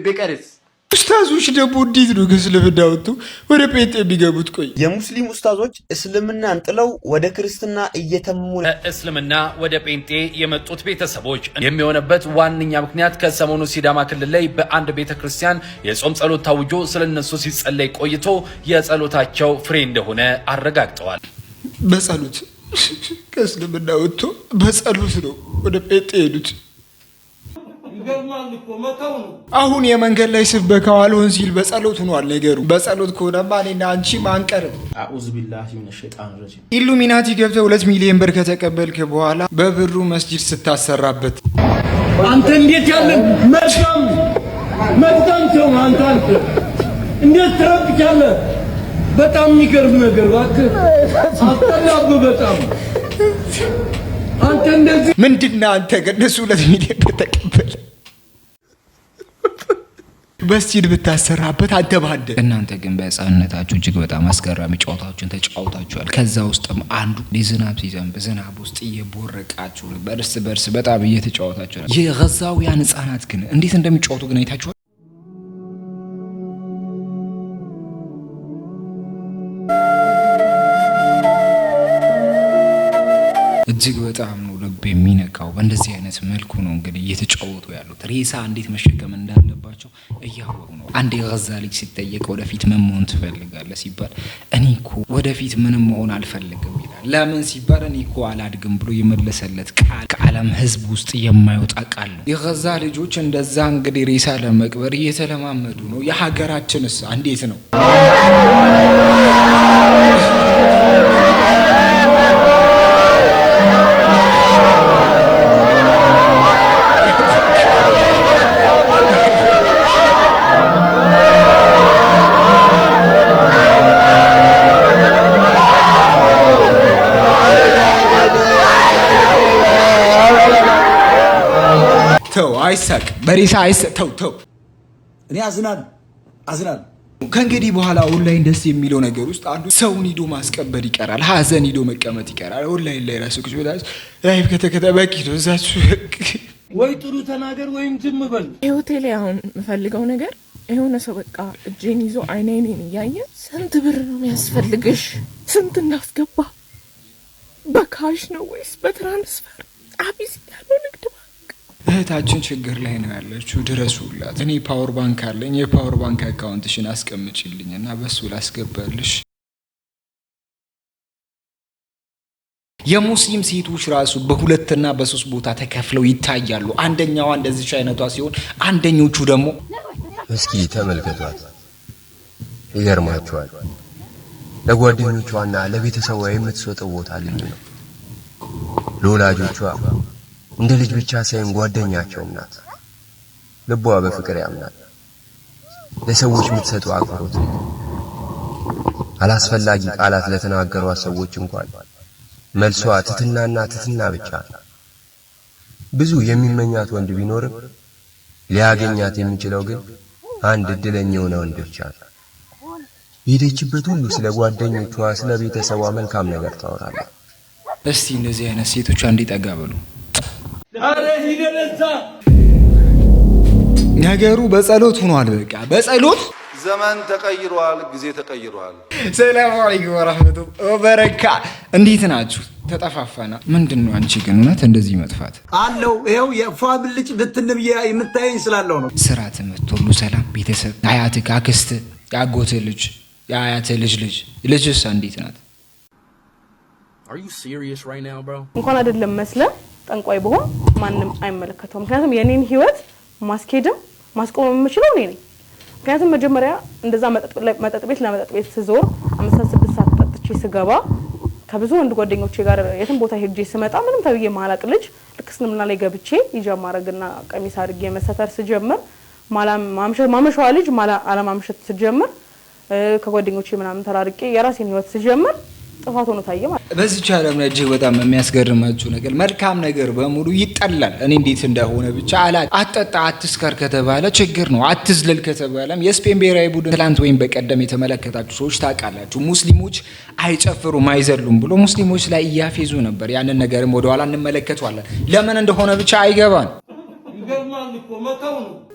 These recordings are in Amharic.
በቀርስ ኡስታዞች ደግሞ እንዴት ነው ከእስልምና ወጥቶ ወደ ጴንጤ የሚገቡት? ቆይ የሙስሊም ኡስታዞች እስልምናን ጥለው ወደ ክርስትና እየተመሙ እስልምና ወደ ጴንጤ የመጡት ቤተሰቦች የሚሆነበት ዋነኛ ምክንያት ከሰሞኑ ሲዳማ ክልል ላይ በአንድ ቤተክርስቲያን የጾም ጸሎት ታውጆ ስለነሱ ሲጸለይ ቆይቶ የጸሎታቸው ፍሬ እንደሆነ አረጋግጠዋል። በጸሎት ከእስልምና ወጥቶ በጸሎት ነው ወደ ጴንጤ ሄዱት። አሁን የመንገድ ላይ ስበካው አልሆን ሲል በጸሎት ሆኗል ነገሩ። በጸሎት ከሆነማ እኔና አንቺ ማንቀርም። አዑዙ ቢላሂ ሚነሽ ሸይጣን ረጂም። ኢሉሚናቲ ገብተህ 2 ሚሊዮን ብር ከተቀበልክ በኋላ በብሩ መስጂድ ስታሰራበት አንተ እንዴት ያለ መልካም ሰው አንተ እንዴት ትረብቻለህ? በጣም የሚገርም ነገር እባክህ አስተላብ በጣም አንተ እንደዚህ ምንድነው? አንተ ከነሱ 2 ሚሊዮን ብር ተቀበለ መስጂድ ብታሰራበት አንተ ባደ። እናንተ ግን በህፃንነታችሁ እጅግ በጣም አስገራሚ ጨዋታዎችን ተጫውታችኋል። ከዛ ውስጥም አንዱ ዝናብ ሲዘንብ ዝናብ ውስጥ እየቦረቃችሁ በርስ በርስ በጣም እየተጫወታችሁ ነው። የጋዛውያን ህፃናት ግን እንዴት እንደሚጫወቱ ግን አይታችኋል? እጅግ በጣም ነው ልብ የሚነካው። በእንደዚህ አይነት መልኩ ነው እንግዲህ እየተጫወቱ ያሉት። ሬሳ እንዴት መሸከም እንዳለባቸው እያወሩ ነው። አንድ የጋዛ ልጅ ሲጠየቅ ወደፊት ምን መሆን ትፈልጋለህ ሲባል እኔ እኮ ወደፊት ምንም መሆን አልፈልግም ይላል። ለምን ሲባል እኔ እኮ አላድግም ብሎ የመለሰለት ቃል ከዓለም ህዝብ ውስጥ የማይወጣ ቃል ነው። የጋዛ ልጆች እንደዛ እንግዲህ ሬሳ ለመቅበር እየተለማመዱ ነው። የሀገራችንስ እንዴት ነው? ተው አይሳቅ፣ በሬሳ አይሳቅ። ተው እኔ አዝናለሁ። ከእንግዲህ በኋላ ኦንላይን ደስ የሚለው ነገር ውስጥ አንዱ ሰውን ሂዶ ማስቀበል ይቀራል፣ ሀዘን ሂዶ መቀመጥ ይቀራል። ኦንላይን ላይ ራሱ ቁጭ ብላችሁ ላይቭ ከተከተበቂ ነው እዛችሁ ወይ ጥሩ ተናገር ወይም ዝም በል። ሆቴል አሁን የምፈልገው ነገር የሆነ ሰው በቃ እጄን ይዞ አይኔን እያየ ስንት ብር ነው የሚያስፈልግሽ? ስንት እናስገባ? በካሽ ነው ወይስ በትራንስፈር? አቢሲኒያ ነው ንግድ ባንክ? እህታችን ችግር ላይ ነው ያለችው፣ ድረሱላት። እኔ ፓወር ባንክ አለኝ፣ የፓወር ባንክ አካውንትሽን አስቀምጪልኝ እና በሱ ላስገባልሽ። የሙስሊም ሴቶች ራሱ በ2 እና በ3 ቦታ ተከፍለው ይታያሉ። አንደኛዋ እንደዚህ አይነቷ ሲሆን አንደኞቹ ደግሞ እስኪ ተመልከቷት፣ ይገርማችኋል። ለጓደኞቿና ለቤተሰቧ የምትሰጠው ቦታ ልዩ ነው። ለወላጆቿ እንደ ልጅ ብቻ ሳይሆን ጓደኛቸውም ናት። ልቧ በፍቅር ያምናል። ለሰዎች የምትሰጠው አክብሮት፣ አላስፈላጊ ቃላት ለተናገሯት ሰዎች እንኳን መልሷ ትትናና ትትና ብቻ ነው። ብዙ የሚመኛት ወንድ ቢኖርም ሊያገኛት የሚችለው ግን አንድ እድለኛ የሆነ ወንድ ብቻ ነው። ሄደችበት ሁሉ ስለ ጓደኞቿ፣ ስለ ቤተሰቧ መልካም ነገር ታወራለች። እስቲ እንደዚህ አይነት ሴቶች አንዴ ጠጋ በሉ። አረ ሂደለታ ነገሩ በጸሎት ሆኗል። በቃ በጸሎት ዘመን ተቀይሯል፣ ጊዜ ተቀይሯል። ሰላም አለይኩም ወራህመቱላሂ ወበረካ። እንዴት ናችሁ? ተጠፋፋና ምንድነው? አንቺ ግን እውነት እንደዚህ መጥፋት አለው? ይሄው የፋብልጭ ብትንብ የምታየኝ ስላለው ነው። ስራ፣ ትምህርት፣ ሁሉ ሰላም፣ ቤተሰብ፣ አያትህ፣ አክስትህ፣ የአጎትህ ልጅ፣ የአያትህ ልጅ ልጅስ እንዴት ናት? Are you serious right now, bro? እንኳን አይደለም መስለም ጠንቋይ በሆን ማንም አይመለከተውም። ምክንያቱም የኔን ህይወት ማስኬድም ማስቆም የምችለው እኔ ነኝ። ምክንያቱም መጀመሪያ እንደዛ መጠጥ ቤት ለመጠጥ ቤት ስዞር 5-6 ሰዓት ጠጥቼ ስገባ ከብዙ ወንድ ጓደኞቼ ጋር የትም ቦታ ሄጄ ስመጣ ምንም ተብዬ ማላቅ ልጅ ልክ እስልምና ላይ ገብቼ ሂጃብ ማድረግና ቀሚስ አድርጌ መሰተር ስጀምር ማመሻዋ ልጅ አለማምሸት ስጀምር ከጓደኞቼ ምናምን ተራርቄ የራሴን ህይወት ስጀምር ጥፋት ሆኖ ታየ ማለት በዚህ ቻለም ላይ እጅግ በጣም የሚያስገርማችሁ ነገር መልካም ነገር በሙሉ ይጠላል። እኔ እንዴት እንደሆነ ብቻ አትጠጣ አትስከር ከተባለ ችግር ነው። አትዝለል ከተባለም የስፔን ብሔራዊ ቡድን ትላንት ወይም በቀደም የተመለከታችሁ ሰዎች ታውቃላችሁ ሙስሊሞች አይጨፍሩም አይዘሉም ብሎ ሙስሊሞች ላይ እያፌዙ ነበር። ያንን ነገርም ወደ ኋላ እንመለከተዋለን። ለምን እንደሆነ ብቻ አይገባን።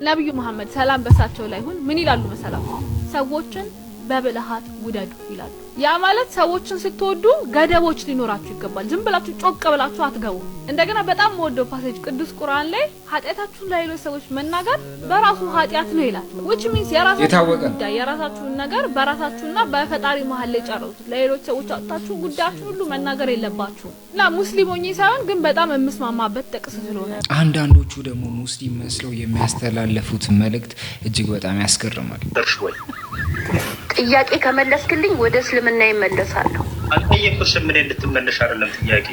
ነብዩ መሐመድ ሰላም በሳቸው ላይ ይሁን ምን ይላሉ መሰላችሁ? ሰዎችን በብልሃት ውደዱ ይላሉ። ያ ማለት ሰዎችን ስትወዱ ገደቦች ሊኖራችሁ ይገባል። ዝም ብላችሁ ጮቅ ብላችሁ አትገቡ። እንደገና በጣም ወደው ፓሴጅ ቅዱስ ቁርአን ላይ ኃጢአታችሁን ለሌሎች ሰዎች መናገር በራሱ ኃጢአት ነው ይላል። which means የራሳችሁን ነገር በራሳችሁና በፈጣሪ መሃል ላይ ጨርሱት። ለሌሎች ሰዎች አጣችሁ ጉዳያችሁን ሁሉ መናገር የለባችሁም። እና ሙስሊሞኝ ሳይሆን ግን በጣም የምስማማበት ጥቅስ ስለሆነ አንዳንዶቹ ደግሞ ሙስሊም መስለው የሚያስተላልፉት መልእክት እጅግ በጣም ያስገርማል። ጥያቄ ከመለስክልኝ ወደ እስልምና ይመለሳለሁ። አልጠየቅኩሽም። ምን እንድትመለሽ አይደለም ጥያቄ።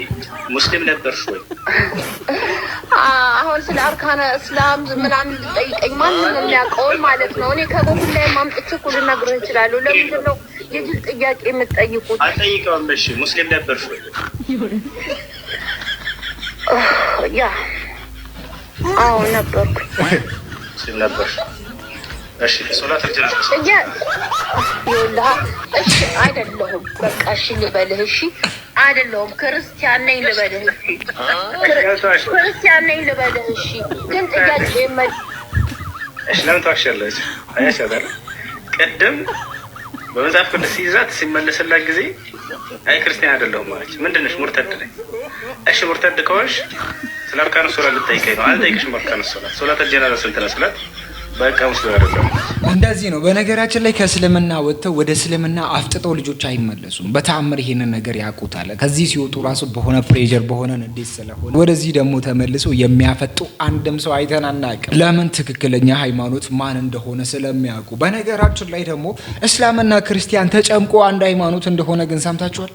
ሙስሊም ነበርሽ ወይ? አሁን ስለ አርካነ እስላም ምናምን ልጠይቀኝ ማንም የሚያውቀው ማለት ነው። እኔ ከጎግል ላይ ማምጥቼ እኮ ልነግርህ እችላለሁ። ለምንድን ነው የጅል ጥያቄ የምትጠይቁት? አልጠይቀውም። እሺ ሙስሊም ነበርሽ ወይ? ያ አዎ ነበርኩ። ሙስሊም ነበርሽ? እሺ ሶላት አልጀናዛ ይውላ እሺ አይደለሁም። በቃ እሺ ልበልህ። እሺ አይደለሁም ክርስቲያን ነኝ ልበልህ። እሺ ክርስቲያን ነኝ ልበልህ። እሺ ግን ጥያቄ እሺ ለምን ታውሻለሽ? አያሻታል ቀደም በመጽሐፍ ቅዱስ ይዛት ሲመለስላት ጊዜ አይ ክርስቲያን አይደለሁም ማለት ምንድነሽ? ሙርተድ ነኝ። እሺ ሙርተድ ከሆንሽ ስለ አርካኑ ሶላት ልጠይቀኝ ነው። አልጠይቅሽም። አርካኑ ሶላት አልጀናዛ ስንት ነው ስላት በቃ ሙስሊም አይደለም። እንደዚህ ነው። በነገራችን ላይ ከእስልምና ወጥተው ወደ እስልምና አፍጥጠው ልጆች አይመለሱም። በተአምር ይሄንን ነገር ያውቁታል። ከዚህ ሲወጡ ራሱ በሆነ ፕሬዠር በሆነ ንዴት ስለሆነ ወደዚህ ደግሞ ተመልሰው የሚያፈጡ አንድም ሰው አይተን አናውቅም። ለምን? ትክክለኛ ሃይማኖት ማን እንደሆነ ስለሚያውቁ። በነገራችን ላይ ደግሞ እስላምና ክርስቲያን ተጨምቆ አንድ ሃይማኖት እንደሆነ ግን ሰምታችኋል?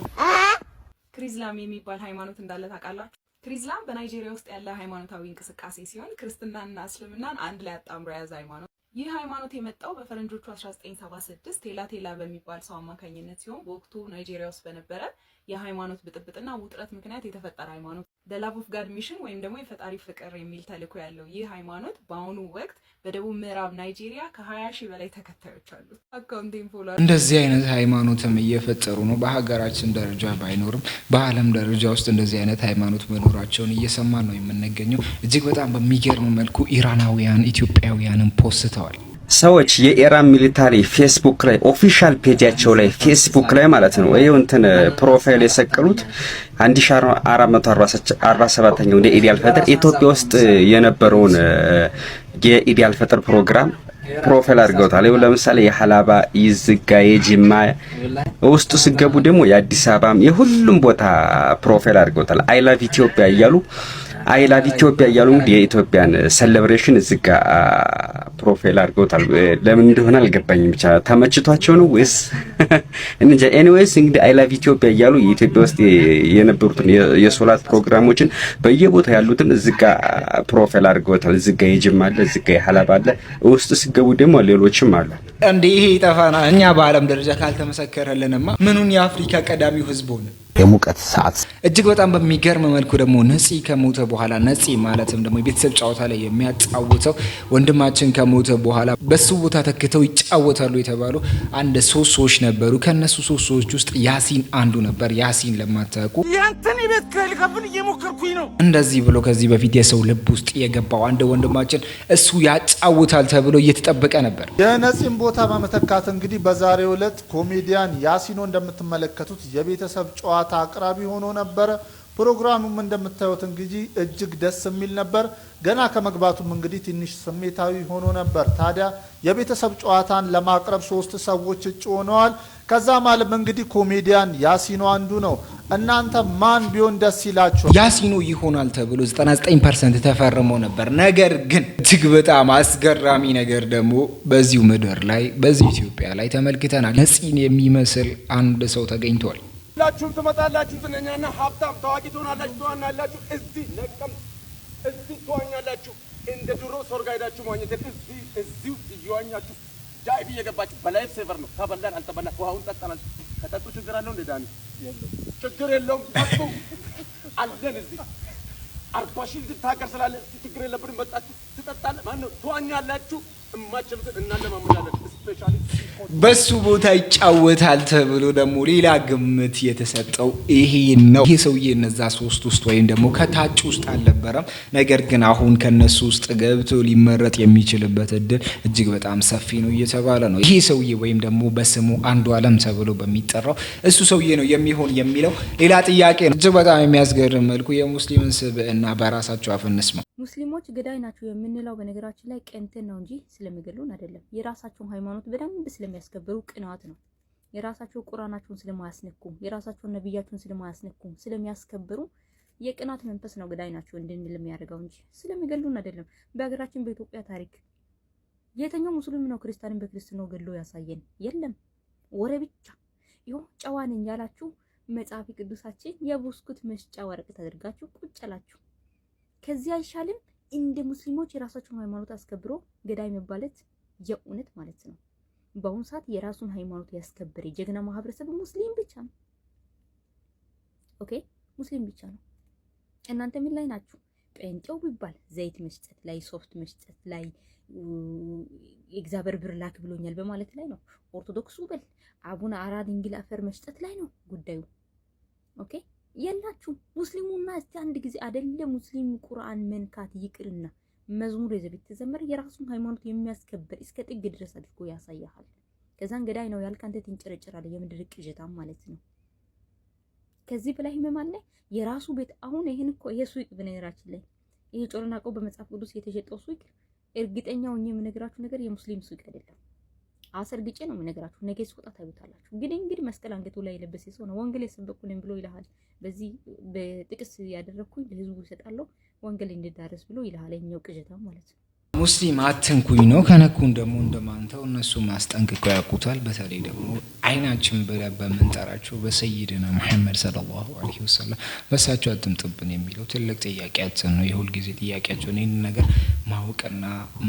ክሪስላም የሚባል ሃይማኖት እንዳለ ታውቃላችሁ? ክሪስላም በናይጄሪያ ውስጥ ያለ ሃይማኖታዊ እንቅስቃሴ ሲሆን ክርስትናና እስልምናን አንድ ላይ አጣምሮ የያዘ ሃይማኖት። ይህ ሃይማኖት የመጣው በፈረንጆቹ 1976 ቴላ በሚባል ሰው አማካኝነት ሲሆን በወቅቱ ናይጄሪያ ውስጥ በነበረ የሃይማኖት ብጥብጥና ውጥረት ምክንያት የተፈጠረ ሃይማኖት። the love of god mission ወይም ደግሞ የፈጣሪ ፍቅር የሚል ተልዕኮ ያለው ይህ ሃይማኖት በአሁኑ ወቅት በደቡብ ምዕራብ ናይጄሪያ ከ20,000 በላይ ተከታዮች አሉት። አካውንቲንግ ፎሎወር እንደዚህ አይነት ሃይማኖትም እየፈጠሩ ነው። በሀገራችን ደረጃ ባይኖርም በዓለም ደረጃ ውስጥ እንደዚህ አይነት ሃይማኖት መኖራቸውን እየሰማን ነው የምንገኘው። እጅግ በጣም በሚገርም መልኩ ኢራናውያን ኢትዮጵያውያንን ፖስተዋል። ሰዎች የኢራን ሚሊታሪ ፌስቡክ ላይ ኦፊሻል ፔጃቸው ላይ ፌስቡክ ላይ ማለት ነው ይሄው እንትን ፕሮፋይል የሰቀሉት 1447ኛው የኢድ አልፈጥር ኢትዮጵያ ውስጥ የነበረውን የኢድ አልፈጥር ፕሮግራም ፕሮፋይል አድርገውታል። ይኸው ለምሳሌ የሐላባ ይዝጋ የጅማ ውስጥ ሲገቡ ደግሞ የአዲስ አበባም የሁሉም ቦታ ፕሮፋይል አድርገውታል። አይ ላቭ ኢትዮጵያ እያሉ አይ ላቭ ኢትዮጵያ እያሉ እንግዲህ የኢትዮጵያን ሴሌብሬሽን እዚህ ጋር ፕሮፋይል አድርገውታል። ለምን እንደሆነ አልገባኝም። ብቻ ተመችቷቸው ነው ወይስ እንጃ። ኤኒዌይስ እንግዲህ አይ ላቭ ኢትዮጵያ እያሉ የኢትዮጵያ ውስጥ የነበሩትን የሶላት ፕሮግራሞችን በየቦታው ያሉትን እዚህ ጋር ፕሮፋይል አድርገውታል። እዚህ ጋር የጅማ አለ፣ እዚህ ጋር የሐላባ አለ፣ ውስጥ ሲገቡ ደግሞ ሌሎችም አሉ። እንዴ ይሄ ይጠፋና እኛ በዓለም ደረጃ ካልተመሰከረልንማ ምኑን የአፍሪካ ቀዳሚው ህዝብ ሆነ? የሙቀት ሰዓት እጅግ በጣም በሚገርም መልኩ ደግሞ ነፂ ከሞተ በኋላ ነፂ ማለትም ደግሞ የቤተሰብ ጨዋታ ላይ የሚያጫውተው ወንድማችን ከሞተ በኋላ በሱ ቦታ ተክተው ይጫወታሉ የተባሉ አንድ 3 ሰዎች ነበሩ። ከነሱ 3 ሰዎች ውስጥ ያሲን አንዱ ነበር። ያሲን ለማታውቁ ያንተን ቤት ከልከፍል እየሞከርኩኝ ነው። እንደዚህ ብሎ ከዚህ በፊት የሰው ልብ ውስጥ የገባው አንድ ወንድማችን እሱ ያጫውታል ተብሎ እየተጠበቀ ነበር። የነፂን ቦታ በመተካት እንግዲህ በዛሬው ዕለት ኮሜዲያን ያሲኖ እንደምትመለከቱት የቤተሰብ ጨዋታ አቅራቢ ሆኖ ነበር። ፕሮግራሙም እንደምታዩት እንግዲህ እጅግ ደስ የሚል ነበር። ገና ከመግባቱም እንግዲህ ትንሽ ስሜታዊ ሆኖ ነበር። ታዲያ የቤተሰብ ጨዋታን ለማቅረብ 3 ሰዎች እጩ ሆነዋል። ከዛ ማለት እንግዲህ ኮሜዲያን ያሲኖ አንዱ ነው። እናንተ ማን ቢሆን ደስ ይላችሁ? ያሲኖ ይሆናል ተብሎ 99% ተፈርሞ ነበር። ነገር ግን እጅግ በጣም አስገራሚ ነገር ደግሞ በዚሁ ምድር ላይ በዚህ ኢትዮጵያ ላይ ተመልክተናል። ነፂን የሚመስል አንድ ሰው ተገኝቷል። ሁላችሁም ትመጣላችሁ፣ ዝነኛና ሀብታም ታዋቂ ትሆናላችሁ፣ ትዋናላችሁ። እዚህ ነቀም እዚህ ትዋኛላችሁ። እንደ ድሮ ሶርጋ ሄዳችሁ ማግኘት እዚሁ እየዋኛችሁ ጃይብ እየገባችሁ በላይፍ ሴቨር ነው። ተበላን አልተበላን ውሃውን ጠጣናል። ከጠጡ ችግር አለው እንደ ዳኒ ችግር የለውም። ጠጡ አለን እዚህ 40 ሺህ ልታገር ስላለ ችግር የለብንም። መጣችሁ ትጠጣለህ። ማነው ትዋኛላችሁ። እማችሉትን እናለማመዳለን። ስፔሻሊ በሱ ቦታ ይጫወታል ተብሎ ደግሞ ሌላ ግምት የተሰጠው ይሄ ነው። ይሄ ሰውዬ እነዛ 3 ውስጥ ወይም ደግሞ ከታች ውስጥ አልነበረም። ነገር ግን አሁን ከነሱ ውስጥ ገብቶ ሊመረጥ የሚችልበት እድል እጅግ በጣም ሰፊ ነው እየተባለ ነው። ይሄ ሰውዬ ወይም ደግሞ በስሙ አንዱ ዓለም ተብሎ በሚጠራው እሱ ሰውዬ ነው የሚሆን የሚለው ሌላ ጥያቄ ነው። እጅግ በጣም የሚያስገርም መልኩ የሙስሊምን ስብዕና በራሳቸው አፍ እንስማ። ሙስሊሞች ገዳይ ናቸው የምንለው በነገራችን ላይ ቀንተን ነው እንጂ ስለሚገሉን አይደለም። የራሳቸውን ሃይማኖት በደንብ ስለሚያስከብሩ ቅናት ነው። የራሳቸው ቁርአናቸውን ስለማያስነኩ፣ የራሳቸውን ነብያቸውን ስለማያስነኩ ስለሚያስከብሩ የቅናት መንፈስ ነው ገዳይ ናቸው እንድንል የሚያደርገው እንጂ ስለሚገሉን አይደለም። በሀገራችን በኢትዮጵያ ታሪክ የተኛው ሙስሊም ነው ክርስቲያንን በክርስትናው ገሎ ያሳየን የለም። ወሬ ብቻ ይኸው ጨዋ ነኝ ያላችሁ መጽሐፍ ቅዱሳችን የብስኩት መስጫ ወረቀት አድርጋችሁ ቁጭ አላችሁ። ከዚህ አይሻልም? እንደ ሙስሊሞች የራሳቸውን ሃይማኖት አስከብሮ ገዳይ መባለት የእውነት ማለት ነው። በአሁኑ ሰዓት የራሱን ሃይማኖት ያስከበረ ጀግና ማህበረሰብ ሙስሊም ብቻ ነው። ኦኬ ሙስሊም ብቻ ነው። እናንተ ምን ላይ ናችሁ? ጴንጤው ቢባል ዘይት መስጠት ላይ፣ ሶፍት መስጠት ላይ፣ እግዚአብሔር ብር ላክ ብሎኛል በማለት ላይ ነው። ኦርቶዶክሱ በል አቡነ አራ ድንግል አፈር መስጠት ላይ ነው ጉዳዩ። ኦኬ የላችሁ ሙስሊሙና እስቲ አንድ ጊዜ አይደለም ሙስሊም ቁርአን መንካት ይቅርና መዝሙር የዘቢት ተዘመረ የራሱን ሃይማኖት የሚያስከብር እስከ ጥግ ድረስ አድርጎ ያሳያል። ከዛን ገዳይ ነው ያልካንተ ትንጨረጨራለህ። የምድር ቅዠታም ማለት ነው። ከዚህ በላይ ህመም አለ። የራሱ ቤት አሁን ይሄን እኮ ይሄ ሱቅ በነገራችን ላይ ይሄ ጮርናቆ በመጽሐፍ ቅዱስ የተሸጠው ሱቅ እርግጠኛው የምነግራችሁ ነገር የሙስሊም ሱቅ አይደለም። አሰርግጬ ነው የምነግራችሁ። ነገ ሲወጣ ታዩታላችሁ። እንግዲህ መስቀል አንገቱ ላይ የለበሰ ሰው ነው ወንጌል የሰበኩልኝ ብሎ ይልሃል። በዚህ በጥቅስ ያደረኩኝ ለህዝቡ ይሰጣለሁ ወንጌል እንዲዳረስ ብሎ ይልሃል። የኛው ቅዠታ ማለት ነው። ሙስሊም አትንኩኝ ነው። ከነኩን ደግሞ እንደማንተው እነሱ ማስጠንቅቀው ያውቁታል። በተለይ ደግሞ አይናችን ብለን በምንጠራቸው በሰይድና መሐመድ ሰለላሁ ዐለይሂ ወሰለም በሳቸው አትምጥብን የሚለው ትልቅ ጥያቄያችን ነው። የሁል ጊዜ ጥያቄያችን ይህን ነገር ማወቅና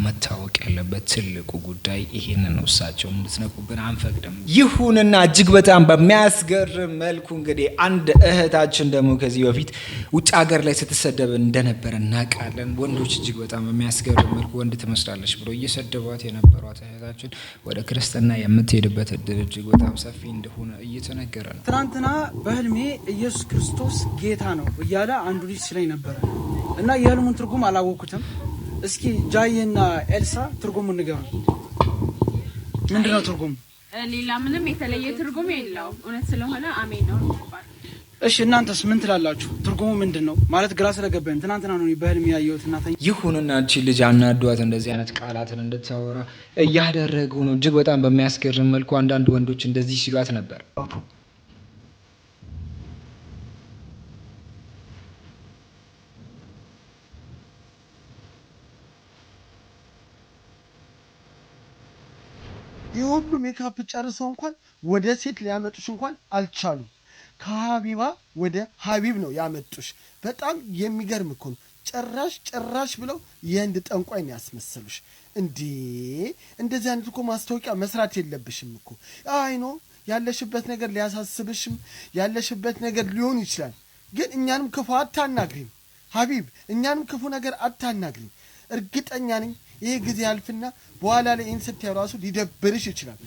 መታወቅ ያለበት ትልቁ ጉዳይ ይሄን ነው። እሳቸው እንድትነኩብን አንፈቅድም። ይሁንና እጅግ በጣም በሚያስገርም መልኩ እንግዲህ አንድ እህታችን ደግሞ ከዚህ በፊት ውጭ ሀገር ላይ ስትሰደብ እንደነበረ እናውቃለን። ወንዶች እጅግ በጣም በሚያስገርም መልኩ ወንድ ትመስላለች ብሎ እየሰደቧት የነበሯት እህታችን ወደ ክርስትና የምትሄድበት እድል እጅግ በጣም ሰፊ እንደሆነ እየተነገረ ነው። ትናንትና በህልሜ ኢየሱስ ክርስቶስ ጌታ ነው እያለ አንዱ ልጅ ሲለኝ ነበረ እና የህልሙን ትርጉም አላወኩትም። እስኪ ጃይና ኤልሳ ትርጉሙን ንገሩ። ምንድነው ትርጉሙ? ሌላ ምንም የተለየ ትርጉም የለውም። እውነት ስለሆነ አሜን ነው የሚባለው። እሺ እናንተስ ምን ትላላችሁ? ትርጉሙ ምንድነው? ማለት ግራ ስለገባኝ ትናንትና ነው በህልሜ ያየሁት። እናንተ ይሁንና እቺ ልጅ አናዷት እንደዚህ አይነት ቃላትን እንድታወራ እያደረጉ ነው። እጅግ በጣም በሚያስገርም መልኩ አንዳንድ ወንዶች እንደዚህ ሲሏት ነበር። የሁሉ ሜካፕ ጨርሰው እንኳን ወደ ሴት ሊያመጡሽ እንኳን አልቻሉም። ከሀቢባ ወደ ሀቢብ ነው ያመጡሽ። በጣም የሚገርም እኮ ነው። ጭራሽ ብለው የህንድ ጠንቋይ ነው ያስመሰሉሽ። እንደዚህ አይነት እኮ ማስታወቂያ መስራት የለብሽም እኮ። አይ ኖ ያለሽበት ነገር ሊያሳስብሽም ያለሽበት ነገር ሊሆን ይችላል። ግን እኛንም ክፉ አታናግሪም ሀቢብ፣ እኛንም ክፉ ነገር አታናግሪም። እርግጠኛ ነኝ ይሄ ጊዜ ያልፍና በኋላ ላይ ይህን ስታዩ ራሱ ሊደብርሽ ይችላል።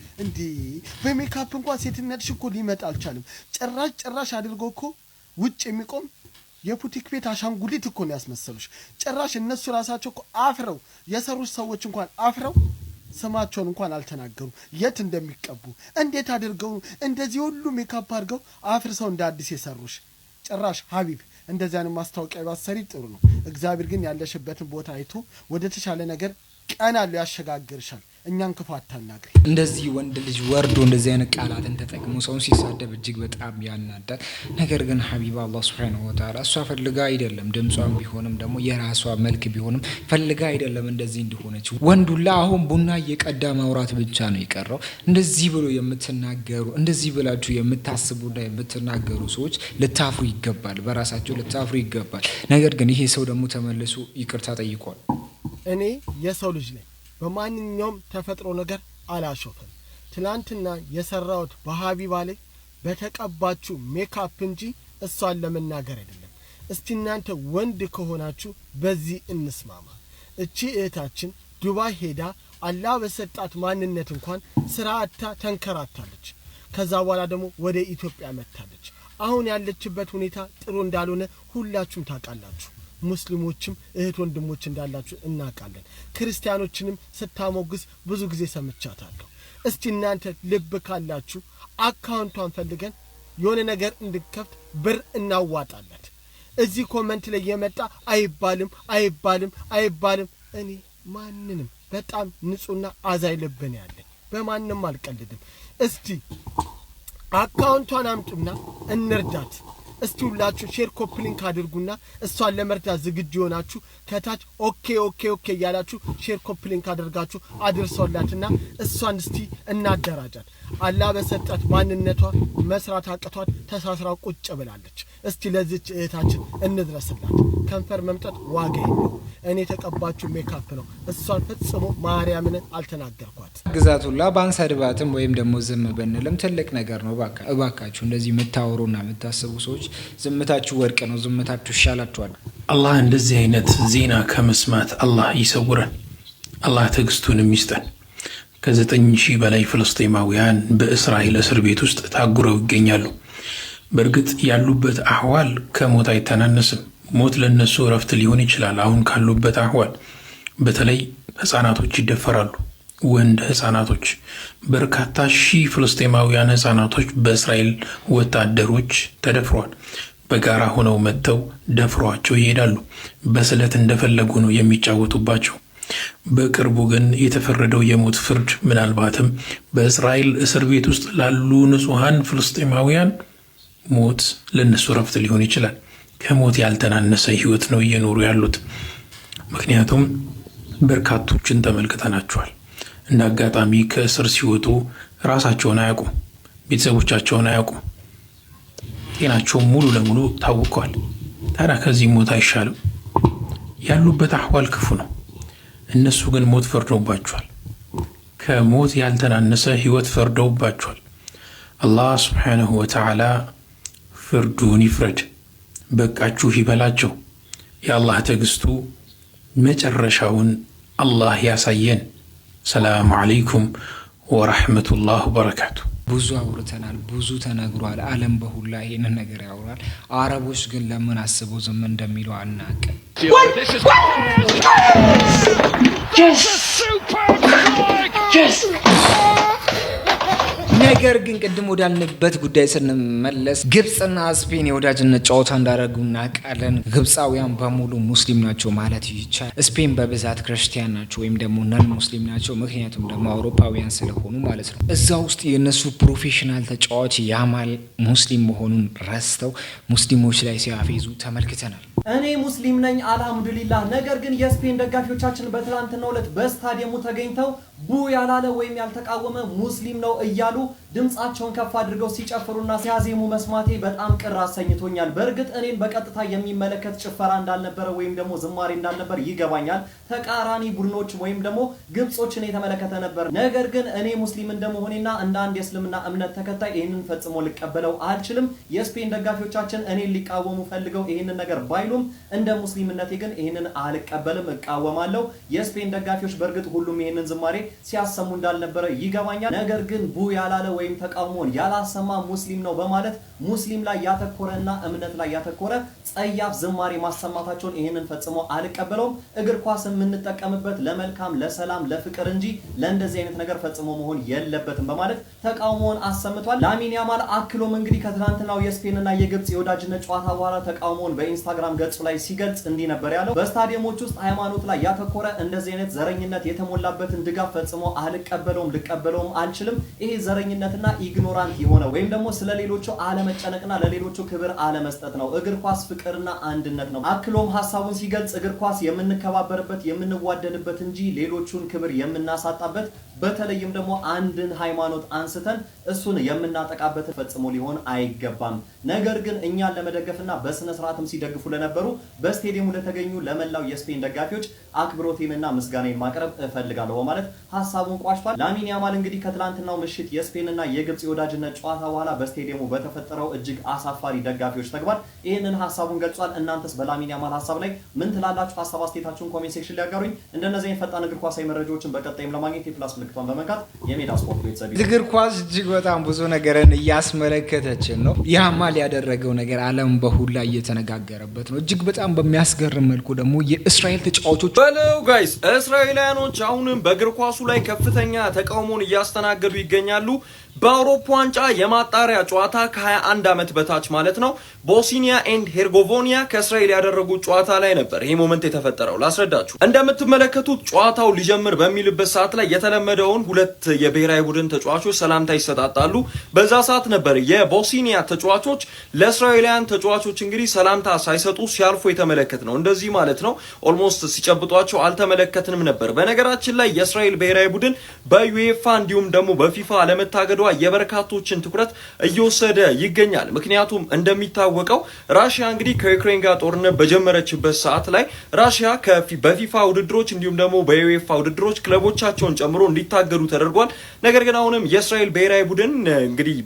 በሜካፕ እንኳን ሴትነትሽ እኮ ሊመጣ አልቻለም። ጭራሽ አድርጎ እኮ ውጭ የሚቆም የቡቲክ ቤት አሻንጉሊት እኮ ነው ያስመሰሉሽ። ጭራሽ እነሱ ራሳቸው እኮ አፍረው የሰሩሽ ሰዎች እንኳን አፍረው ስማቸውን እንኳን አልተናገሩ የት እንደሚቀቡ እንዴት አድርገው እንደዚህ ሁሉ ሜካፕ አድርገው አፍርሰው እንደ አዲስ የሰሩሽ። ጭራሽ ሀቢብ እንደዚህ አይነት ማስታወቂያ ባሰሪ ጥሩ ነው። እግዚአብሔር ግን ያለሽበትን ቦታ አይቶ ወደ ተሻለ ነገር ቀና ያሸጋግርሻል። እኛን ክፉ አታናግሪ። እንደዚህ ወንድ ልጅ ወርዶ እንደዚህ አይነት ቃላትን ተጠቅሞ ሰውን ሲሳደብ እጅግ በጣም ያናዳል። ነገር ግን ሀቢባ አላህ ሱብሓነሁ ወተዓላ እሷ ፈልጋ አይደለም፣ ድምጿም ቢሆንም ደግሞ የራሷ መልክ ቢሆንም ፈልጋ አይደለም እንደዚህ እንደሆነች። ወንዱላ አሁን ቡና እየቀዳ ማውራት ብቻ ነው የቀረው። እንደዚህ ብሎ የምትናገሩ እንደዚህ ብላችሁ የምታስቡና የምትናገሩ ሰዎች ልታፍሩ ይገባል፣ በራሳችሁ ልታፍሩ ይገባል። ነገር ግን ይሄ ሰው ደግሞ ተመልሶ ይቅርታ ጠይቋል። እኔ የሰው ልጅ ነኝ። በማንኛውም ተፈጥሮ ነገር አላሾፈም። ትላንትና የሰራሁት በሀቢባ ላይ በተቀባችሁ ሜካፕ እንጂ እሷን ለመናገር አይደለም። እስቲ እናንተ ወንድ ከሆናችሁ በዚህ እንስማማ። እቺ እህታችን ዱባይ ሄዳ አላህ በሰጣት ማንነት እንኳን ስራ አጥታ ተንከራታለች። ከዛ በኋላ ደግሞ ወደ ኢትዮጵያ መጣለች። አሁን ያለችበት ሁኔታ ጥሩ እንዳልሆነ ሁላችሁም ታውቃላችሁ። ሙስሊሞችም እህት ወንድሞች እንዳላችሁ እናውቃለን። ክርስቲያኖችንም ስታሞግስ ብዙ ጊዜ ሰምቻታለሁ። እስቲ እናንተ ልብ ካላችሁ አካውንቷን ፈልገን የሆነ ነገር እንድከፍት ብር እናዋጣላት። እዚህ ኮሜንት ላይ የመጣ አይባልም። እኔ ማንንም በጣም ንጹህና አዛኝ ልብ ነው ያለኝ። በማንንም አልቀልድም። እስቲ አካውንቷን አምጡና እንርዳት። እስቲ ሁላችሁ ሼር ኮፒ ሊንክ አድርጉና እሷን ለመርዳት ዝግጁ ሆናችሁ ከታች ኦኬ ያላችሁ ሼር ኮፒ ሊንክ አድርጋችሁ አድርሶላትና እሷን እስቲ እናደራጃት። አላህ በሰጣት ማንነቷ መስራት አቅቷት ተሳስራ ቁጭ ብላለች። እስቲ ለዚች እህታችን እንድረስላት። ከንፈር መምጠጥ ዋጋ የለው። እኔ ተቀባችሁ ሜካፕ ነው። እሷን ፈጽሞ ማርያምን አልተናገርኳት። ግዛቱላ ባንሰድባትም ወይም ደግሞ ዝም ብንልም ትልቅ ነገር ነው። እባካችሁ እንደዚህ የምታወሩና የምታስቡ ሰዎች ዝምታችሁ ወርቅ ነው። ዝምታችሁ ይሻላችኋል። አላህ እንደዚህ አይነት ዜና ከመስማት አላህ ይሰውረን። አላህ ትዕግስቱንም ይስጠን። ከ9,000 በላይ ፍልስጤማውያን በእስራኤል እስር ቤት ውስጥ ታጉረው ይገኛሉ። በእርግጥ ያሉበት አህዋል ከሞት አይተናነስም። ሞት ለነሱ እረፍት ሊሆን ይችላል። አሁን ካሉበት አህዋል በተለይ ህፃናቶች ይደፈራሉ። ወንድ ህፃናቶች፣ በርካታ ሺህ ፍልስጤማውያን ህፃናቶች በእስራኤል ወታደሮች ተደፍረዋል። በጋራ ሆነው መጥተው ደፍሯቸው ይሄዳሉ። በስለት እንደፈለጉ ነው የሚጫወቱባቸው። በቅርቡ ግን የተፈረደው የሞት ፍርድ ምናልባትም በእስራኤል እስር ቤት ውስጥ ላሉ ንጹሃን ፍልስጤማውያን ሞት ለነሱ ረፍት ሊሆን ይችላል። ከሞት ያልተናነሰ ህይወት ነው እየኖሩ ያሉት። ምክንያቱም በርካቶችን ተመልክተናቸዋል። እንደ አጋጣሚ ከእስር ሲወጡ ራሳቸውን አያውቁም፣ ቤተሰቦቻቸውን አያውቁም፣ ጤናቸው ሙሉ ለሙሉ ታውቋል። ታዲያ ከዚህ ሞት አይሻልም? ያሉበት አህዋል ክፉ ነው። እነሱ ግን ሞት ፈርደውባቸዋል። ከሞት ያልተናነሰ ህይወት ፈርደውባቸዋል። አላህ ሱብሓነሁ ወተዓላ ፍርዱን ይፍረድ። በቃችሁ ይበላቸው። የአላህ ትዕግስቱ መጨረሻውን አላህ ያሳየን። ሰላሙ አለይኩም ወረሕመቱላህ ወበረካቱ። ብዙ አውርተናል፣ ብዙ ተነግሯል። ዓለም በሁላ ይሄንን ነገር ያወራል። አረቦች ግን ለምን አስበው ዝም እንደሚሉ አናውቅም። ነገር ግን ቅድም ወዳልንበት ጉዳይ ስንመለስ ግብጽና ስፔን የወዳጅነት ጨዋታ እንዳደረጉ እናውቃለን። ግብጻውያን በሙሉ ሙስሊም ናቸው ማለት ይቻላል። ስፔን በብዛት ክርስቲያን ናቸው ወይም ደግሞ ነን ሙስሊም ናቸው። ምክንያቱም ደግሞ አውሮፓውያን ስለሆኑ ማለት ነው። እዛ ውስጥ የነሱ ፕሮፌሽናል ተጫዋች ያማል ሙስሊም መሆኑን ረስተው ሙስሊሞች ላይ ሲያፌዙ ተመልክተናል። እኔ ሙስሊም ነኝ አልሐምዱሊላህ። ነገር ግን የስፔን ደጋፊዎቻችን በትላንትናው ዕለት በስታዲየሙ ተገኝተው ቡ ያላለ ወይም ያልተቃወመ ሙስሊም ነው እያሉ ድምጻቸውን ከፍ አድርገው ሲጨፍሩና ሲያዜሙ መስማቴ በጣም ቅር አሰኝቶኛል። በእርግጥ እኔን በቀጥታ የሚመለከት ጭፈራ እንዳልነበረ ወይም ደግሞ ዝማሬ እንዳልነበር ይገባኛል። ተቃራኒ ቡድኖች ወይም ደግሞ ግብጾችን የተመለከተ ነበር። ነገር ግን እኔ ሙስሊም እንደመሆኔና እንደ አንድ የእስልምና እምነት ተከታይ ይህንን ፈጽሞ ልቀበለው አልችልም። የስፔን ደጋፊዎቻችን እኔን ሊቃወሙ ፈልገው ይህንን ነገር ባይሉም እንደ ሙስሊምነቴ ግን ይህንን አልቀበልም፣ እቃወማለሁ። የስፔን ደጋፊዎች በእርግጥ ሁሉም ይህንን ዝማሬ ሲያሰሙ እንዳልነበረ ይገባኛል። ነገር ግን ቡ ያላለ ወይም ተቃውሞን ያላሰማ ሙስሊም ነው በማለት ሙስሊም ላይ ያተኮረና እምነት ላይ ያተኮረ ጸያፍ ዝማሬ ማሰማታቸውን ይህንን ፈጽሞ አልቀበለውም። እግር ኳስ የምንጠቀምበት ለመልካም፣ ለሰላም፣ ለፍቅር እንጂ ለእንደዚህ አይነት ነገር ፈጽሞ መሆን የለበትም በማለት ተቃውሞውን አሰምቷል። ላሚን ያማል አክሎም እንግዲህ ከትናንትናው የስፔንና የግብጽ የወዳጅነት ጨዋታ በኋላ ተቃውሞውን በኢንስታግራም ገጹ ላይ ሲገልጽ እንዲህ ነበር ያለው። በስታዲየሞች ውስጥ ሃይማኖት ላይ ያተኮረ እንደዚህ አይነት ዘረኝነት የተሞላበትን ድጋፍ ፈጽሞ አልቀበለውም፣ ልቀበለውም አልችልም። ይሄ ዘረኝነትና ኢግኖራንት የሆነ ወይም ደግሞ ስለሌሎቹ አለመጨነቅና ለሌሎቹ ክብር አለመስጠት ነው። እግር ኳስ ፍቅርና አንድነት ነው። አክሎም ሐሳቡን ሲገልጽ እግር ኳስ የምንከባበርበት የምንዋደድበት እንጂ ሌሎቹን ክብር የምናሳጣበት በተለይም ደግሞ አንድን ሃይማኖት አንስተን እሱን የምናጠቃበት ፈጽሞ ሊሆን አይገባም። ነገር ግን እኛን ለመደገፍና በስነ ስርዓትም ሲደግፉ ለነበሩ በስቴዲየሙ ለተገኙ ለመላው የስፔን ደጋፊዎች አክብሮቴንና ምስጋናዬን ማቅረብ እፈልጋለሁ በማለት ሐሳቡን ቋጭቷል። ላሚን ያማል እንግዲህ ከትላንትናው ምሽት የስፔንና የግብጽ የወዳጅነት ጨዋታ በኋላ በስቴዲየሙ በተፈጠረው እጅግ አሳፋሪ ደጋፊዎች ተግባር ይህንን ሐሳቡን ገልጿል። እናንተስ በላሚን ያማል ሐሳብ ላይ ምን ትላላችሁ? ሐሳብ አስተያየታችሁን ኮሜንት ሴክሽን ላይ አጋሩኝ። እንደነዚህ ፈጣን እግር ኳሳዊ መረጃዎችን በቀጣይም ለማግኘት የፕላስ ምልክቷን በመንካት የሜዳ ስፖርት ቤተሰብ እግር ኳስ እጅግ በጣም ብዙ ነገርን እያስመለከተችን ነው። ያማል ያደረገው ነገር ዓለም በሁላ እየተነጋገረበት ነው። እጅግ በጣም በሚያስገርም መልኩ ደግሞ የእስራኤል ተጫዋቾች በለው ጋይስ እስራኤላውያኖች አሁንም በእግር ኳሱ ላይ ከፍተኛ ተቃውሞን እያስተናገዱ ይገኛሉ። በአውሮፓ ዋንጫ የማጣሪያ ጨዋታ ከ21 ዓመት በታች ማለት ነው ቦስኒያ ኤንድ ሄርጎቮኒያ ከእስራኤል ያደረጉት ጨዋታ ላይ ነበር ይሄ ሞመንት የተፈጠረው። ላስረዳችሁ። እንደምትመለከቱት ጨዋታው ሊጀምር በሚልበት ሰዓት ላይ የተለመደውን ሁለት የብሔራዊ ቡድን ተጫዋቾች ሰላምታ ይሰጣጣሉ። በዛ ሰዓት ነበር የቦስኒያ ተጫዋቾች ለእስራኤላውያን ተጫዋቾች እንግዲህ ሰላምታ ሳይሰጡ ሲያልፉ የተመለከት ነው። እንደዚህ ማለት ነው ኦልሞስት ሲጨብጧቸው አልተመለከትንም ነበር። በነገራችን ላይ የእስራኤል ብሔራዊ ቡድን በዩኤፋ እንዲሁም ደግሞ በፊፋ ለመታገዷ የበርካቶችን ትኩረት እየወሰደ ይገኛል። ምክንያቱም እንደሚታወቀው ራሽያ እንግዲህ ከዩክሬን ጋር ጦርነት በጀመረችበት ሰዓት ላይ ራሽያ በፊፋ ውድድሮች እንዲሁም ደግሞ በዩኤፋ ውድድሮች ክለቦቻቸውን ጨምሮ እንዲታገዱ ተደርጓል። ነገር ግን አሁንም የእስራኤል ብሔራዊ ቡድን እንግዲህ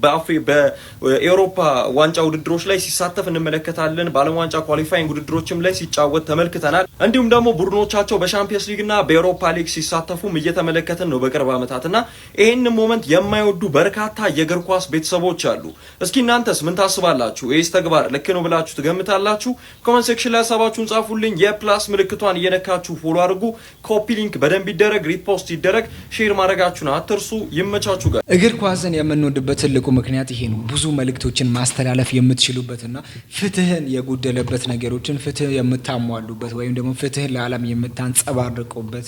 በኤውሮፓ ዋንጫ ውድድሮች ላይ ሲሳተፍ እንመለከታለን። በዓለም ዋንጫ ኳሊፋይንግ ውድድሮችም ላይ ሲጫወት ተመልክተናል። እንዲሁም ደግሞ ቡድኖቻቸው በሻምፒየንስ ሊግ እና በኤውሮፓ ሊግ ሲሳተፉም እየተመለከትን ነው በቅርብ ዓመታትና ይሄን ሞመንት የማይወዱ በርካታ የእግር ኳስ ቤተሰቦች አሉ። እስኪ እናንተስ ምን ታስባላችሁ? ኤስ ተግባር ልክ ነው ብላችሁ ትገምታላችሁ? ኮሜንት ሴክሽን ላይ ሐሳባችሁን ጻፉልኝ። የፕላስ ምልክቷን እየነካችሁ ፎሎ አድርጉ። ኮፒ ሊንክ በደንብ ይደረግ፣ ሪፖስት ይደረግ፣ ሼር ማድረጋችሁን አትርሱ። ይመቻችሁ ጋር እግር ኳስን የምንወድበት ትልቁ ምክንያት ይሄ ነው። ብዙ መልእክቶችን ማስተላለፍ የምትችሉበትና ፍትህን የጎደለበት ነገሮችን ፍትህ የምታሟሉበት ወይም ደግሞ ፍትህን ለዓለም የምታንጸባርቁበት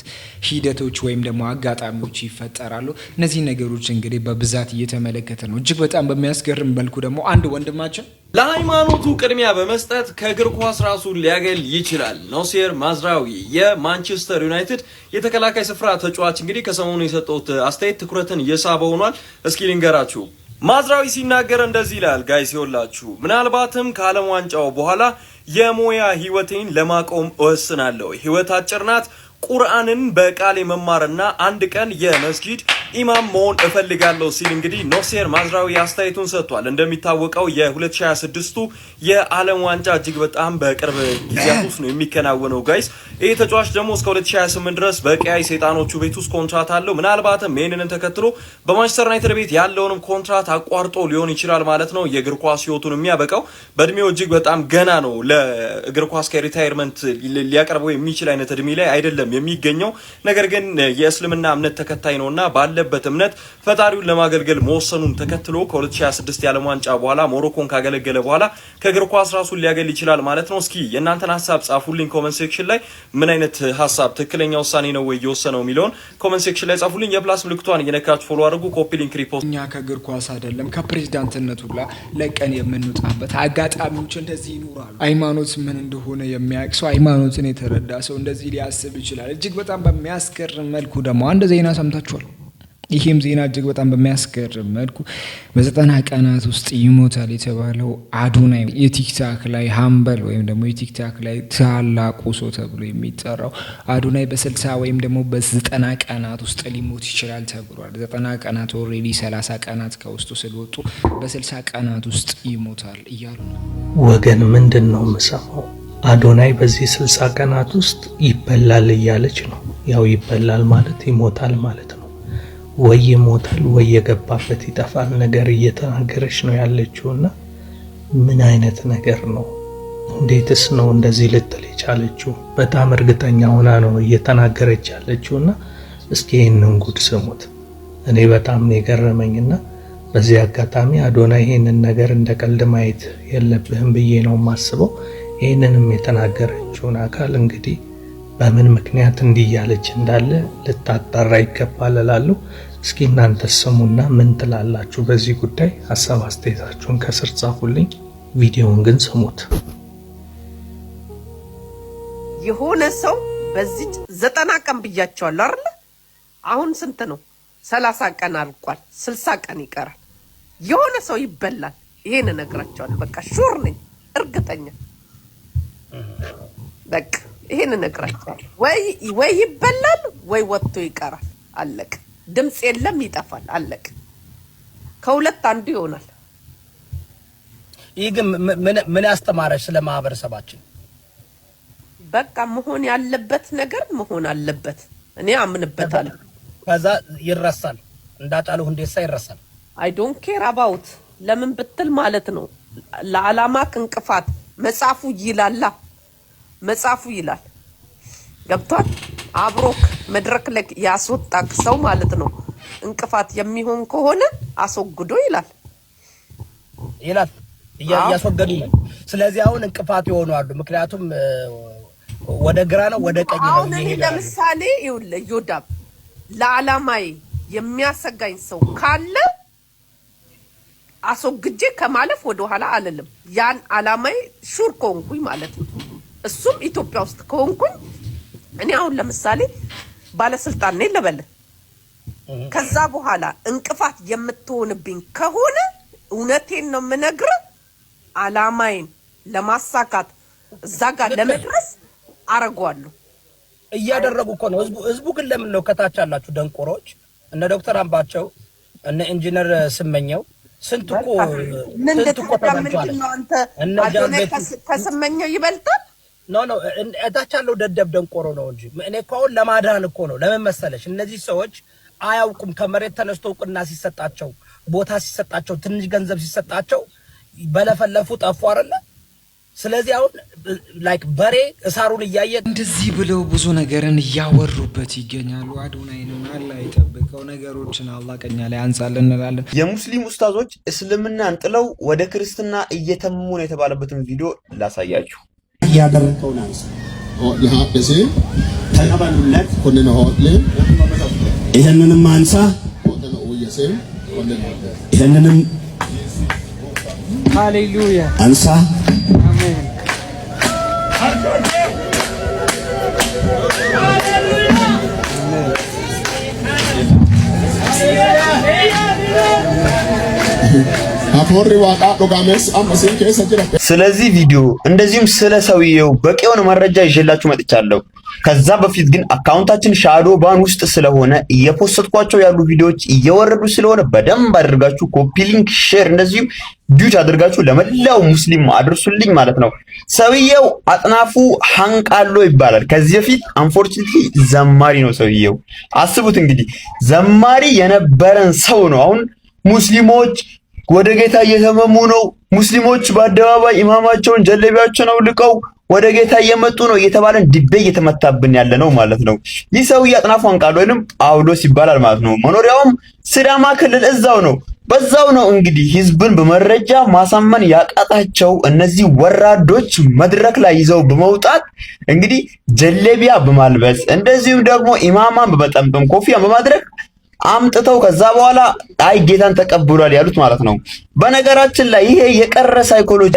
ሂደቶች ወይም ደግሞ አጋጣሚዎች ይፈጠራሉ። እነዚህ ነገሮች እንግዲህ በብዛት እየተመለከተ ነው። እጅግ በጣም በሚያስገርም መልኩ ደግሞ አንድ ወንድማችን ለሃይማኖቱ ቅድሚያ በመስጠት ከእግር ኳስ ራሱን ሊያገል ይችላል። ኖሴር ማዝራዊ የማንቸስተር ዩናይትድ የተከላካይ ስፍራ ተጫዋች እንግዲህ ከሰሞኑ የሰጠውት አስተያየት ትኩረትን እየሳበ ሆኗል። እስኪ ልንገራችሁ። ማዝራዊ ሲናገር እንደዚህ ይላል። ጋይስ ይወላችሁ ምናልባትም ከዓለም ዋንጫው በኋላ የሞያ ህይወቴን ለማቆም እወስናለሁ። ህይወት አጭር ናት። ቁርአንን በቃል መማርና አንድ ቀን የመስጊድ ኢማም መሆን እፈልጋለሁ ሲል እንግዲህ ኖሴር ማዝራዊ አስተያየቱን ሰጥቷል። እንደሚታወቀው የ2026ቱ የዓለም ዋንጫ እጅግ በጣም በቅርብ ጊዜያት ውስጥ ነው የሚከናወነው ጋይስ። ይሄ ተጫዋች ደግሞ እስከ 2028 ድረስ በቀያይ ሰይጣኖቹ ቤት ውስጥ ኮንትራት አለው። ምናልባትም ይህንን ተከትሎ በማንቸስተር ዩናይትድ ቤት ያለውንም ኮንትራት አቋርጦ ሊሆን ይችላል ማለት ነው የእግር ኳስ ህይወቱን የሚያበቃው። በእድሜው እጅግ በጣም ገና ነው። ለእግር ኳስ ከሪታይርመንት ሊያቀርበው የሚችል አይነት እድሜ ላይ አይደለም የሚገኘው። ነገር ግን የእስልምና እምነት ተከታይ ነውና ባለበት እምነት ፈጣሪውን ለማገልገል መወሰኑን ተከትሎ ከ2026 የዓለም ዋንጫ በኋላ ሞሮኮን ካገለገለ በኋላ ከእግር ኳስ ራሱን ሊያገል ይችላል ማለት ነው። እስኪ የእናንተን ሀሳብ ጻፉልኝ ኮሜንት ሴክሽን ላይ። ምን አይነት ሀሳብ ትክክለኛ ውሳኔ ነው ወይ የወሰነው የሚለውን ኮሜንት ሴክሽን ላይ ጻፉልኝ። የፕላስ ምልክቷን እየነካችሁ ፎሎ አድርጉ፣ ኮፒ ሊንክ፣ ሪፖስት። እኛ ከእግር ኳስ አይደለም ከፕሬዝዳንትነቱ ላይ ለቀን የምንወጣበት አጋጣሚዎች እንደዚህ ይኖራሉ። ሃይማኖት ምን እንደሆነ የሚያውቅ ሰው ሃይማኖትን የተረዳ ሰው እንደዚህ ሊያስብ ይችላል። እጅግ በጣም በሚያስገርም መልኩ ደግሞ አንድ ዜና ሰምታችኋል። ይህም ዜና እጅግ በጣም በሚያስገርም መልኩ በ90 ቀናት ውስጥ ይሞታል የተባለው አዶናይ የቲክታክ ላይ ሀምበል ወይም ደግሞ የቲክታክ ላይ ታላቁ ሰው ተብሎ የሚጠራው አዶናይ በ60 ወይም ደግሞ በ90 ቀናት ውስጥ ሊሞት ይችላል ተብሏል። 90 ቀናት ኦልሬዲ 30 ቀናት ከውስጡ ስለወጡ በ60 ቀናት ውስጥ ይሞታል እያሉ ነው። ወገን ምንድን ነው የምሰማው? አዶናይ በዚህ 60 ቀናት ውስጥ ይበላል እያለች ነው። ያው ይበላል ማለት ይሞታል ማለት ነው። ወይ ይሞታል ወይ የገባበት ይጠፋል ነገር እየተናገረች ነው ያለችውና ምን አይነት ነገር ነው? እንዴትስ ነው እንደዚህ ልትል የቻለችው? በጣም እርግጠኛ ሆና ነው እየተናገረች ያለችውና እስኪ ይሄንን ጉድ ስሙት። እኔ በጣም ነው የገረመኝና በዚህ አጋጣሚ አዶናይ ይሄንን ነገር እንደ ቀልድ ማየት የለብህም ብዬ ነው የማስበው። ይሄንንም የተናገረችውን አካል እንግዲህ በምን ምክንያት እንዲያለች እንዳለ ልታጣራ ይገባል እላለሁ። እስኪ እናንተ ስሙና ምን ትላላችሁ በዚህ ጉዳይ? ሐሳብ አስተያየታችሁን ከስር ጻፉልኝ። ቪዲዮውን ግን ስሙት። የሆነ ሰው በዚህ 90 ቀን ብያቸዋለሁ አይደል? አሁን ስንት ነው? 30 ቀን አልቋል። 60 ቀን ይቀራል። የሆነ ሰው ይበላል። ይሄን እነግራቸዋለሁ። በቃ ሹር ነኝ፣ እርግጠኛ በቃ ይሄን እነግራቸዋለሁ። ወይ ይበላል ወይ ወጥቶ ይቀራል። አለቅ። ድምጽ የለም፣ ይጠፋል። አለቅ። ከሁለት አንዱ ይሆናል። ይህ ግን ምን ያስተማረች ስለ ማህበረሰባችን? በቃ መሆን ያለበት ነገር መሆን አለበት። እኔ አምንበታለሁ። ከዛ ይረሳል። እንዳጫሉ ሁንዴሳ ይረሳል። አይ ዶንት ኬር አባውት ለምን ብትል ማለት ነው ለዓላማ እንቅፋት መጻፉ ይላል። መጻፉ ይላል። ገብቷል? አብሮክ መድረክ ላይ ያስወጣክ ሰው ማለት ነው እንቅፋት የሚሆን ከሆነ አስወግዶ ይላል። እያስወገዱ ነው። ስለዚህ አሁን እንቅፋት ይሆናሉ። ምክንያቱም ወደ ግራ ነው ወደ ቀኝ ነው አሁን ለምሳሌ ይኸውልህ ዮዳብ ለዓላማዬ የሚያሰጋኝ ሰው ካለ አስወግጄ ከማለፍ ወደ ኋላ አልልም። ያን ዓላማዬ ሹር ከሆንኩኝ ማለት ነው። እሱም ኢትዮጵያ ውስጥ ከሆንኩኝ እኔ አሁን ለምሳሌ ባለስልጣን ነኝ ልበል። ከዛ በኋላ እንቅፋት የምትሆንብኝ ከሆነ እውነቴን ነው የምነግርህ፣ ዓላማዬን ለማሳካት እዛ ጋር ለመድረስ አረጋለሁ። እያደረጉ እኮ ነው። ህዝቡ ግን ለምን ነው ከታች ያላችሁ ደንቆሮች እነ ዶክተር አምባቸው እነ ኢንጂነር ስመኘው ስንት እኮ ተደምጧል። እነ አዶናይ ከስመኘው ይበልጣል። ኖ እታች ያለው ደደብ ደንቆሮ ነው እንጂ እኔ እኮ አሁን ለማዳን እኮ ነው። ለምን መሰለሽ እነዚህ ሰዎች አያውቁም። ከመሬት ተነስቶ እውቅና ሲሰጣቸው ቦታ ሲሰጣቸው ትንሽ ገንዘብ ሲሰጣቸው በለፈለፉ ጠፉ አይደለ? ስለዚህ አሁን ላይክ በሬ እሳሩን እያየ እንደዚህ ብለው ብዙ ነገርን እያወሩበት ይገኛሉ። አዶናይንም አላህ ይጠብቀው፣ ነገሮችን አላህ ቀኛ ላይ አንሳልን እንላለን። የሙስሊም ኡስታዞች እስልምናን ጥለው ወደ ክርስትና እየተመሙ ነው የተባለበትን ቪዲዮ ላሳያችሁ። ያደረከውን አንሳ ተቀበሉለት። ይሄንንም አንሳ፣ ይሄንንም ሃሌሉያ አንሳ። አሜን። ስለዚህ ቪዲዮ እንደዚሁም ስለ ሰውየው በቂ የሆነ መረጃ ይዤላችሁ መጥቻለሁ። ከዛ በፊት ግን አካውንታችን ሻዶ ባን ውስጥ ስለሆነ እየፖስትኳቸው ያሉ ቪዲዮዎች እየወረዱ ስለሆነ በደንብ አድርጋችሁ ኮፒ ሊንክ፣ ሼር እንደዚሁም ዲዩት አድርጋችሁ ለመላው ሙስሊም አድርሱልኝ ማለት ነው። ሰውየው አጥናፉ ሐንቃሎ ይባላል። ከዚህ በፊት አንፎርቹኔትሊ ዘማሪ ነው ሰውየው። አስቡት እንግዲህ ዘማሪ የነበረን ሰው ነው። አሁን ሙስሊሞች ወደ ጌታ እየተመሙ ነው፣ ሙስሊሞች በአደባባይ ኢማማቸውን ጀለቢያቸውን አውልቀው ወደ ጌታ እየመጡ ነው እየተባለን ድቤ እየተመታብን ያለ ነው ማለት ነው። ይህ ሰውዬ አጥናፉ ሐንቃሎ ወይንም ጳውሎስ ይባላል ማለት ነው። መኖሪያውም ሲዳማ ክልል እዛው ነው። በዛው ነው እንግዲህ ህዝብን በመረጃ ማሳመን ያቃታቸው እነዚህ ወራዶች መድረክ ላይ ይዘው በመውጣት እንግዲህ ጀለቢያ በማልበስ እንደዚሁም ደግሞ ኢማማን በመጠምጠም ኮፊያን በማድረግ አምጥተው ከዛ በኋላ አይ ጌታን ተቀብሏል ያሉት ማለት ነው። በነገራችን ላይ ይሄ የቀረ ሳይኮሎጂ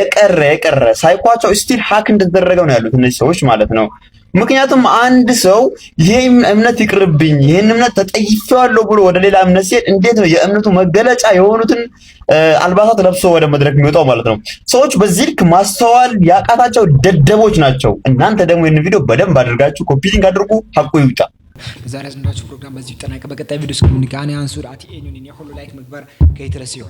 የቀረ ሳይኳቸው ስቲል ሃክ እንደተደረገው ነው ያሉት እነዚህ ሰዎች ማለት ነው። ምክንያቱም አንድ ሰው ይሄን እምነት ይቅርብኝ ይሄን እምነት ተጠይፈዋለሁ ብሎ ወደ ሌላ እምነት ሲሄድ እንዴት ነው የእምነቱ መገለጫ የሆኑትን አልባሳት ለብሶ ወደ መድረክ የሚወጣው ማለት ነው። ሰዎች በዚህ ልክ ማስተዋል ያቃታቸው ደደቦች ናቸው። እናንተ ደግሞ ይሄን ቪዲዮ በደንብ አድርጋችሁ ኮፒ ሊንክ አድርጉ፣ ሐቁ ይውጣ። ለዛሬ ያዝንላችሁ ፕሮግራም በዚህ ተጠናቀቀ። በቀጣይ ቪዲዮ እስከምንገናኝ አንሱር አቲ ኤኒን የሁሉ ላይክ መግበር ከይትረሲዮ